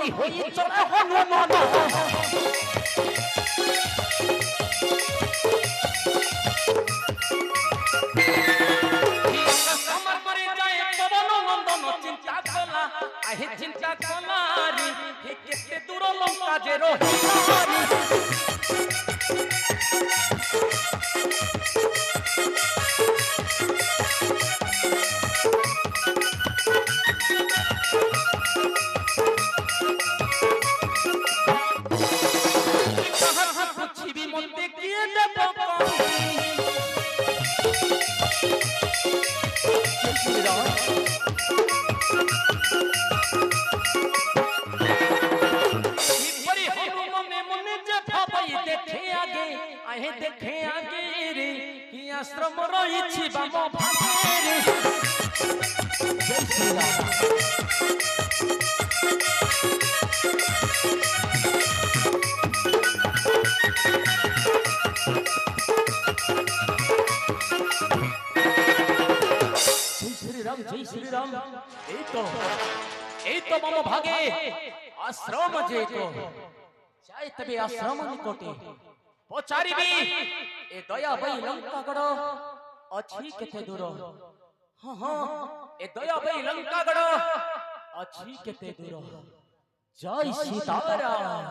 কি হই চলে হনুমান আমার মরে যায় পবন নন্দন চিন্তা কলা আহে চিন্তা কলারি হে কেতে দূর লঙ্কা যে রহিলারি देखे आगे रे आश्रम रही बाम भागे रे जय श्री राम এই তো বাম ভাগে আশ্রম যে তো চাই তবে আশ্রম নিকটে পচারিবি এ দয়া বই লঙ্কা গড় अछि কেতে দূর হ্যাঁ হ্যাঁ এ দয়া বই লঙ্কা গড় अछि কেতে দূর জয় সীতারাম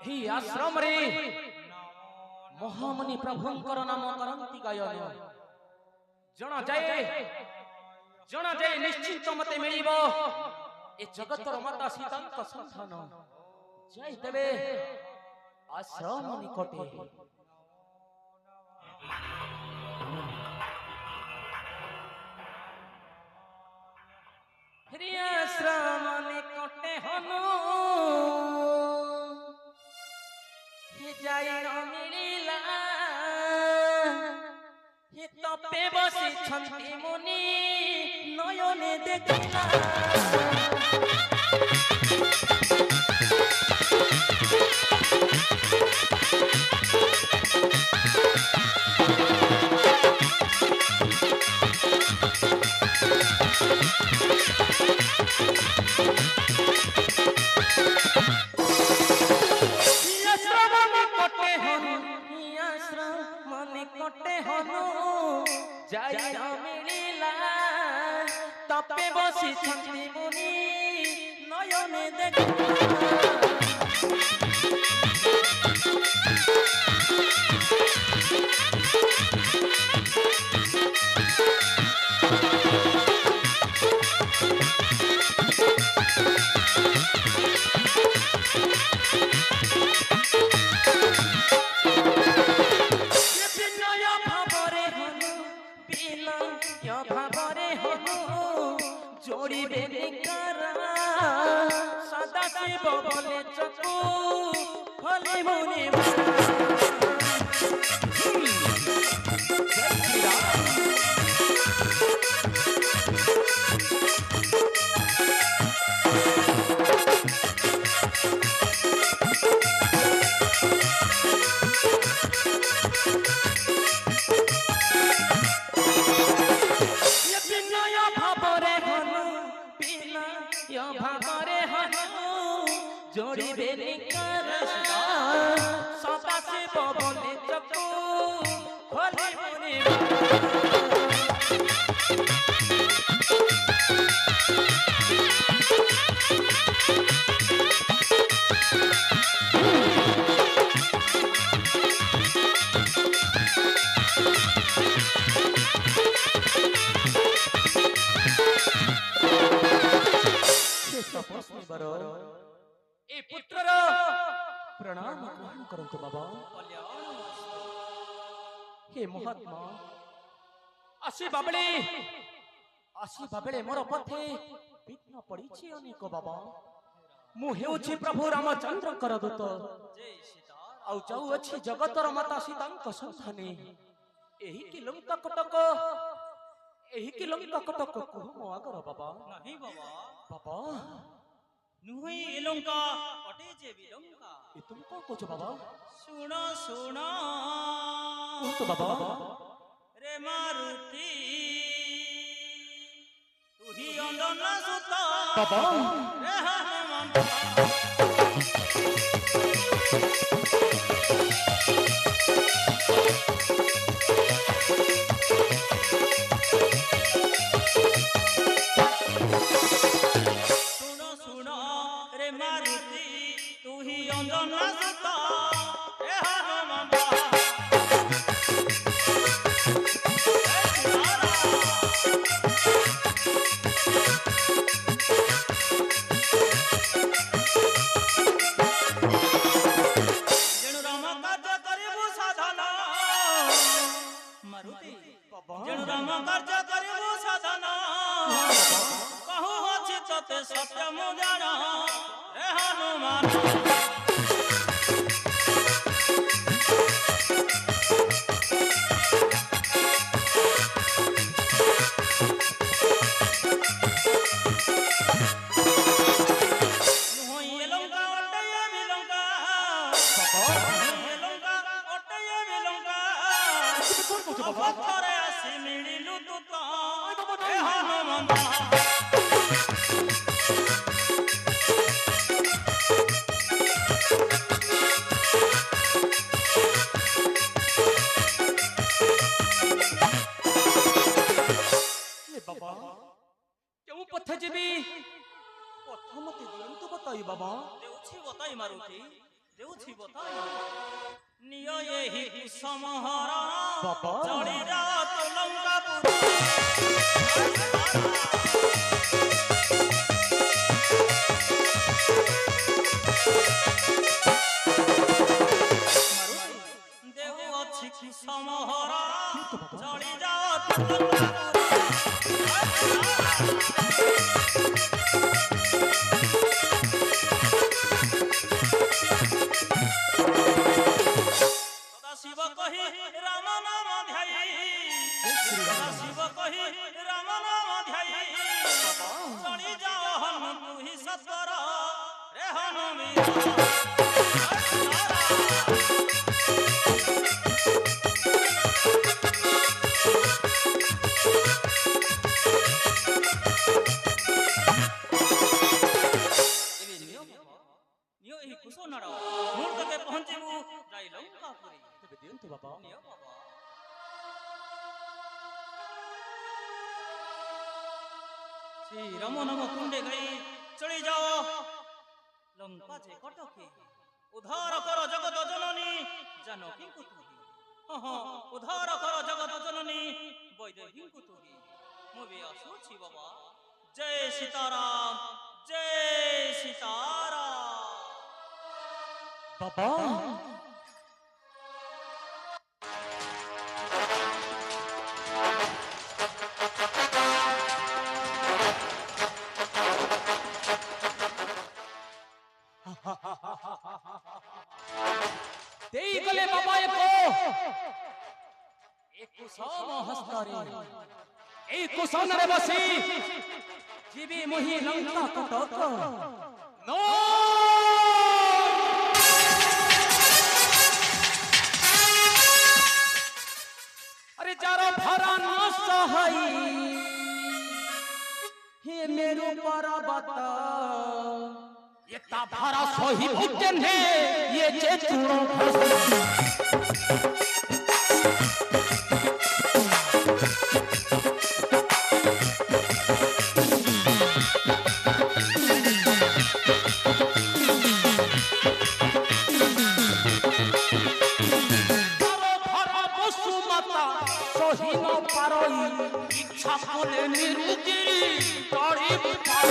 ही आश्रम रे महामुनि प्रभुंकर नाम करंती गायन जना जाए निश्चित मते मिलिबो ए जगतर माता सीतांक संतान जय देवे आश्रम निकटे हरि आश्रम निकटे हनु जाई न मिलिला हि तपे बसी छंती मुनि नयने देखला जाई न मिलिला तपे बसी छंती मुनि नयने देखला जोड़िबे निकरा सदा शिव बोले चकू फले मुनि जोड़िबे निकरा सदा शिव बोले चकू फले मुनि प्रणाम ग्रहण करंतु बाबा। हे महात्मा आसीबा बेले मोर पथे विघ्न पड़िछि अनेक बाबा। मु हेउछि प्रभु रामचंद्रकर दूत आउ जाऊ अछि जगतर माता सीतांक संताने। एही कि लंका कटक कुह मो आगर बाबा। नहीं बाबा बाबा नुही लंका कटे जे विलंका। ए तुम को कोछ बाबा? सुनो सुनो तो बाबा रे मारुति तू ही अंदना सुता बाबा रे हनुमान। सत्य मुजान रे हनुमान। बाबा देउछि बताई मारुति देउछि बताई निय एही कुसमहरा बाबा चढ़ी जाओ तो लंकापुर। मारुति देउ अछि कुसमहरा चढ़ी जाओ तो लंकापुर। शिव कही राम नाम ध्याई शिव कही राम नाम ध्याई चढ़ी जाओ हनु तू ही सत्वर रे हनुमीर। पहुंचेबू जाई लंकापुरी तबे दियंतु बाबा। नियो बाबा श्री राम नाम कुंडे गई चली जाओ लंका जे कटके उद्धार करो जगत जननी जानकी को तुही। हां उद्धार करो जगत जननी वैदेही को तुही। मु भी आसुछि बाबा। जय सीताराम जय सीताराम। बाबा देई गले बाबा एक कुसम हस्तरे एक कुसन रे बसी जीवी मोहि लंका कटक नो अरे जारो भरा न सहई हे मेरो पर्वत ये ता भरा सही भुजन है ये जे चूड़ों इच्छा कोले निरुगिरी तोड़ी पाऊ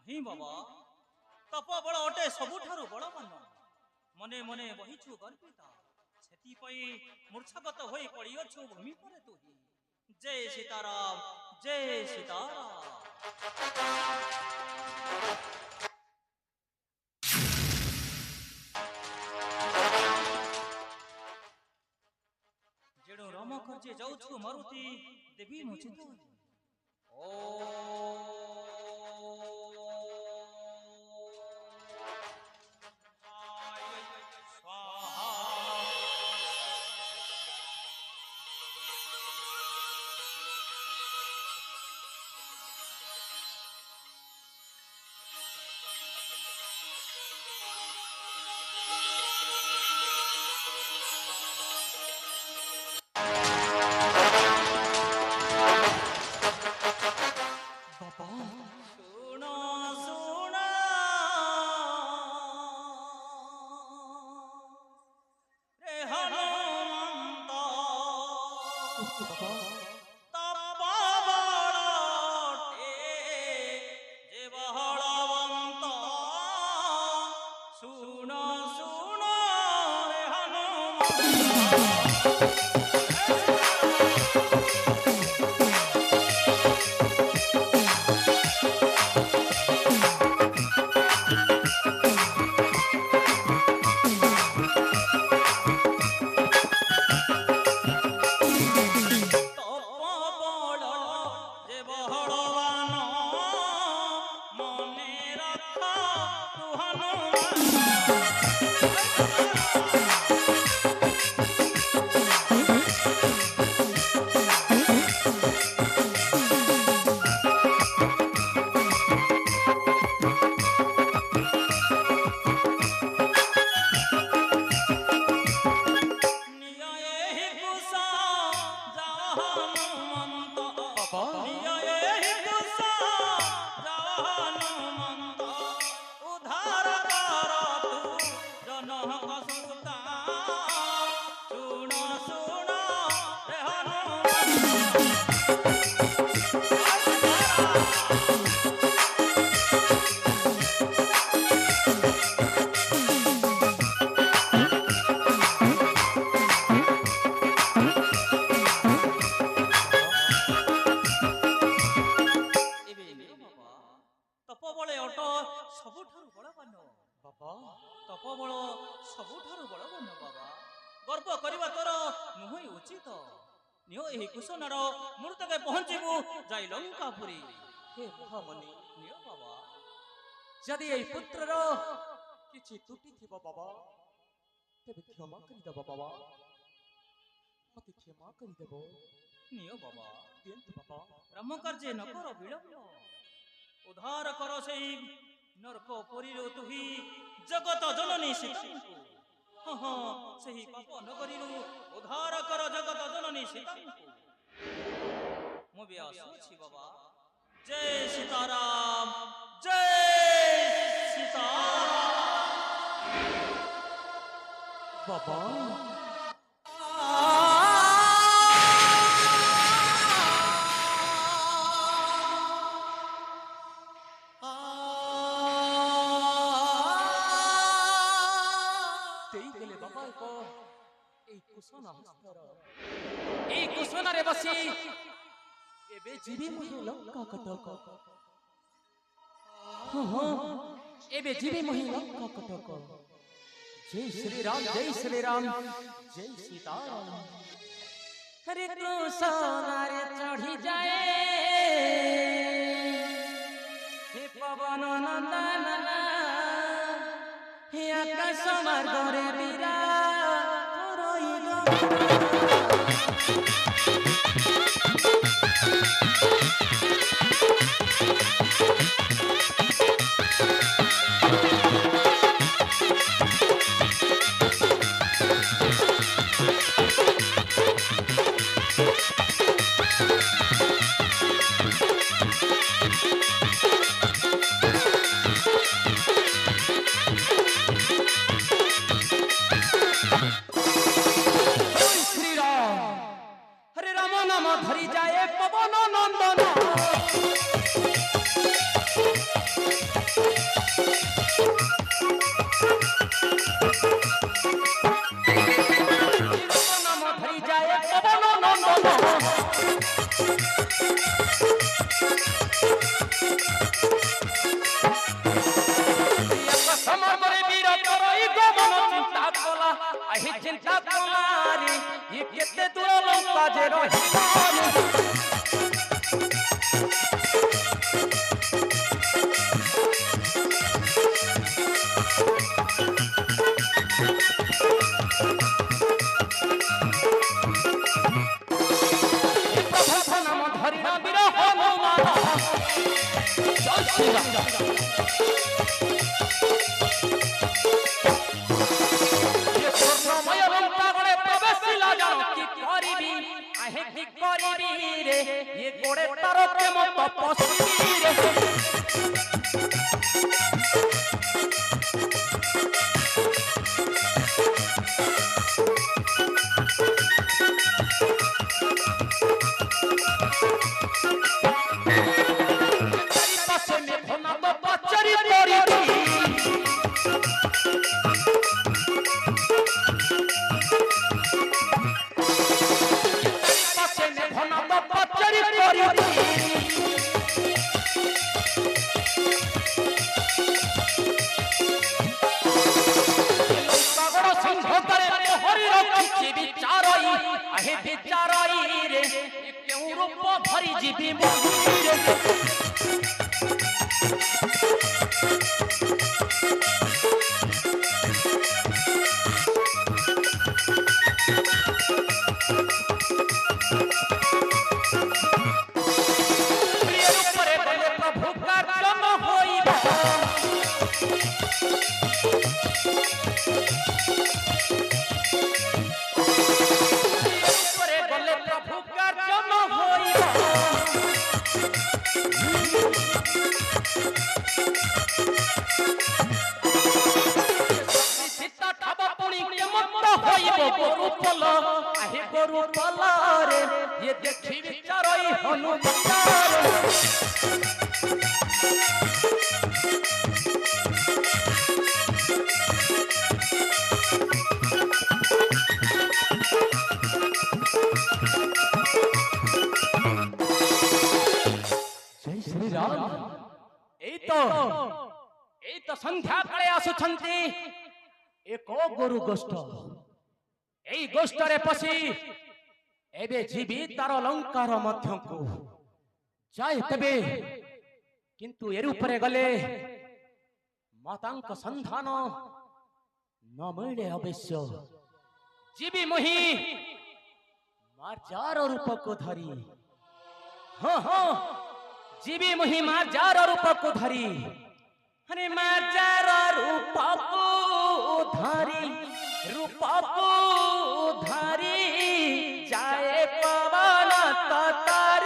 नहीं बाबा तपोबल अटे सबुठारु बलवान मने मने बहिछु गर्विता सेतिपई मूर्छागत होई पड़ियछु भूमि परे तुही जय सीताराम जय सीताराम जेडो राम खर्चे जाउछु मारुति देवी मुचित ओ तपोबल सबुठारु बलवान बाबा गर्व करवा तोर नुहई उचित नियो एही कुशनर मूर्तके पहुंचीबू जाई लंकापुरी हे महामनी नियो बाबा यदि एही पुत्रर किछि त्रुटि थिबो बाबा तेबे क्षमा करि देबो बाबा मते क्षमा करि देबो नियो बाबा दियंतु बाबा ब्रह्म कार्य न करो विलंब उद्धार करो सेही नरक पुरीरो तुही जगत जननी सीताଙ୍କୁ हाँ हाँ सही पाप नगरीरु उद्धार कर जगत जननी सीताଙ୍କୁ मो भी आसुछि बाबा जय सीताराम जय सीताराम बाबा कुशनारे बसी एबे जीवी मोहि लंका कटक हाँ एबे जीवी मोहि लंका कटक जय श्री राम जय श्री राम जय सीताराम हरे कुशनारे चढ़ी जाए हे पवन नंदन हे आकाश मार्ग रे बीरा କଲା ଆହି ଚିନ୍ତା କଲାରେ ଏ କେତେ ଦୂର ଲଙ୍କା ଯେ ରହିଲାନି ये गोड़े तारो के मत पसंदी रे तेरी पासे में भोना तो बचरी तोरी आहे बिचाराई रे क्यों रूप भरी जीवी मुंडी रे प्रिय रूपरे बने प्रभु का जन्म होइबा गोरु पला रे ये देखी विचारई हनु विचार जय श्री राम एई तो संध्या काळे आसुछंती एको गुरु गोष्ठ एई गोष्ठरे पसी एबे जीवी तार लंकार मध्यको जाय तबे किंतु एरु परे गले मातांक संधान न मिले अवश्य जीवी मोहि मार्जार रूप को धरी हाँ हाँ जीवी मोहि मार्जार रूप को धरी अरे मार्जार रूप को धरी रूप को धरी जाए पवन तारी